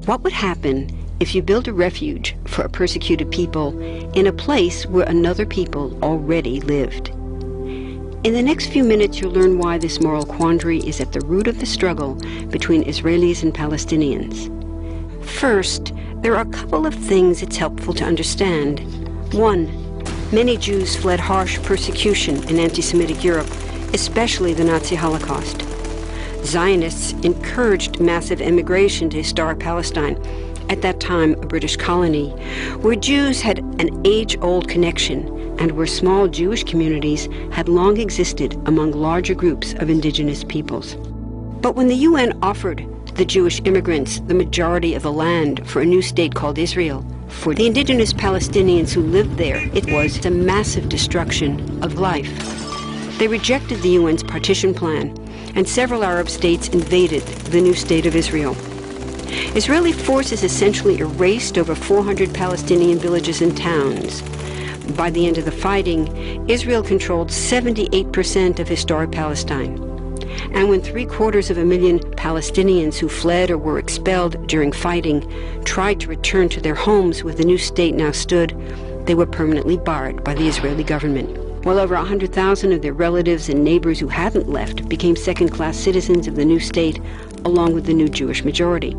What would happen if you built a refuge for a persecuted people in a place where another people already lived? In the next few minutes, you'll learn why this moral quandary is at the root of the struggle between Israelis and Palestinians. First, there are a couple of things it's helpful to understand. One, many Jews fled harsh persecution in anti-Semitic Europe, especially the Nazi Holocaust. Zionists encouraged massive immigration to historic Palestine, at that time a British colony, where Jews had an age-old connection and where small Jewish communities had long existed among larger groups of indigenous peoples. But when the UN offered the Jewish immigrants the majority of the land for a new state called Israel, for the indigenous Palestinians who lived there, it was a massive destruction of life. They rejected the UN's partition plan, and several Arab states invaded the new state of Israel. Israeli forces essentially erased over 400 Palestinian villages and towns. By the end of the fighting, Israel controlled 78% of historic Palestine. And when 750,000 Palestinians who fled or were expelled during fighting tried to return to their homes where the new state now stood, they were permanently barred by the Israeli government. While over 100,000 of their relatives and neighbors who hadn't left became second-class citizens of the new state, along with the new Jewish majority.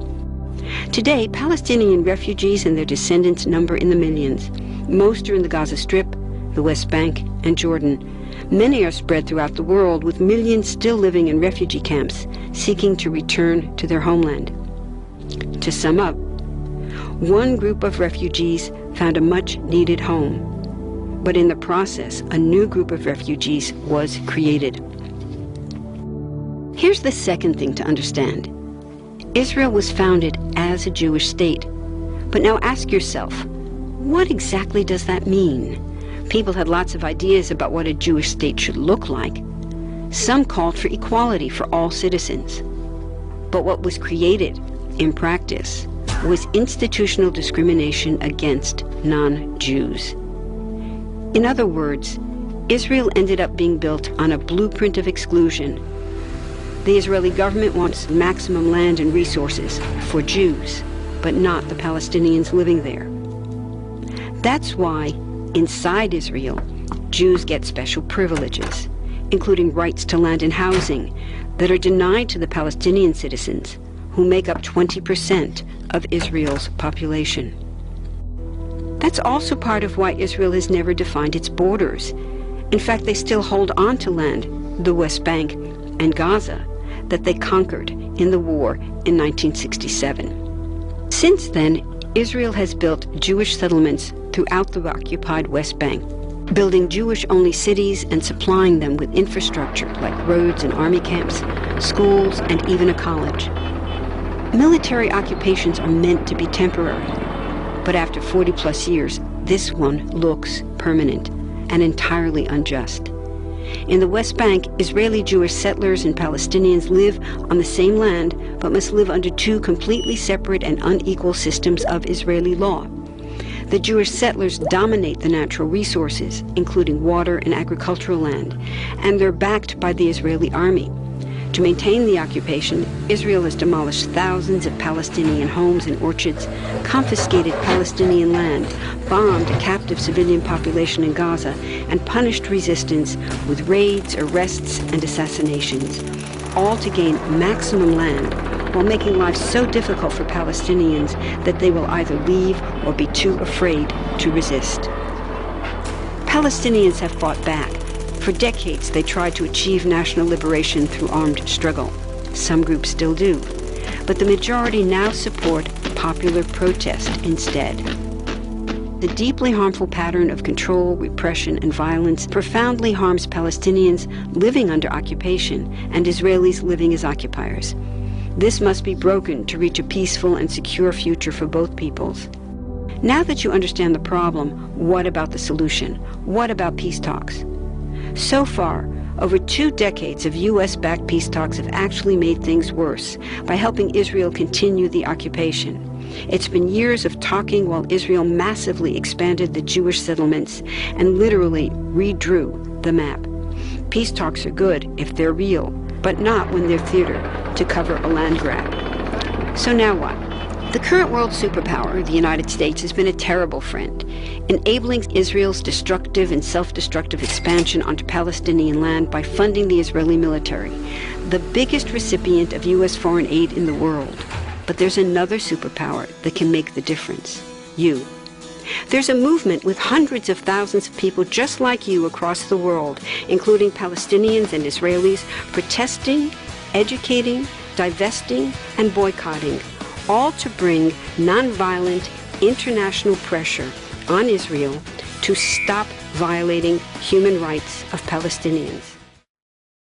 Today, Palestinian refugees and their descendants number in the millions. Most are in the Gaza Strip, the West Bank, and Jordan. Many are spread throughout the world, with millions still living in refugee camps, seeking to return to their homeland. To sum up, one group of refugees found a much-needed home, but in the process, a new group of refugees was created. Here's the second thing to understand. Israel was founded as a Jewish state. But now ask yourself, what exactly does that mean? People had lots of ideas about what a Jewish state should look like. Some called for equality for all citizens. But what was created, in practice, was institutional discrimination against non-Jews. In other words, Israel ended up being built on a blueprint of exclusion. The Israeli government wants maximum land and resources for Jews, but not the Palestinians living there. That's why, inside Israel, Jews get special privileges, including rights to land and housing, that are denied to the Palestinian citizens, who make up 20% of Israel's population. That's also part of why Israel has never defined its borders. In fact, they still hold on to land, the West Bank and Gaza, that they conquered in the war in 1967. Since then, Israel has built Jewish settlements throughout the occupied West Bank, building Jewish-only cities and supplying them with infrastructure like roads and army camps, schools, and even a college. Military occupations are meant to be temporary, but after 40-plus years, this one looks permanent and entirely unjust. In the West Bank, Israeli Jewish settlers and Palestinians live on the same land, but must live under two completely separate and unequal systems of Israeli law. The Jewish settlers dominate the natural resources, including water and agricultural land, and they're backed by the Israeli army. To maintain the occupation, Israel has demolished thousands of Palestinian homes and orchards, confiscated Palestinian land, bombed a captive civilian population in Gaza, and punished resistance with raids, arrests, and assassinations, all to gain maximum land, while making life so difficult for Palestinians that they will either leave or be too afraid to resist. Palestinians have fought back. For decades, they tried to achieve national liberation through armed struggle. Some groups still do. But the majority now support popular protest instead. The deeply harmful pattern of control, repression, and violence profoundly harms Palestinians living under occupation and Israelis living as occupiers. This must be broken to reach a peaceful and secure future for both peoples. Now that you understand the problem, what about the solution? What about peace talks? So far, over 2 decades of U.S.-backed peace talks have actually made things worse by helping Israel continue the occupation. It's been years of talking while Israel massively expanded the Jewish settlements and literally redrew the map. Peace talks are good if they're real, but not when they're theater to cover a land grab. So now what? The current world superpower, the United States, has been a terrible friend, enabling Israel's destructive and self-destructive expansion onto Palestinian land by funding the Israeli military, the biggest recipient of U.S. foreign aid in the world. But there's another superpower that can make the difference: you. There's a movement with hundreds of thousands of people just like you across the world, including Palestinians and Israelis, protesting, educating, divesting, and boycotting, all to bring nonviolent international pressure on Israel to stop violating human rights of Palestinians.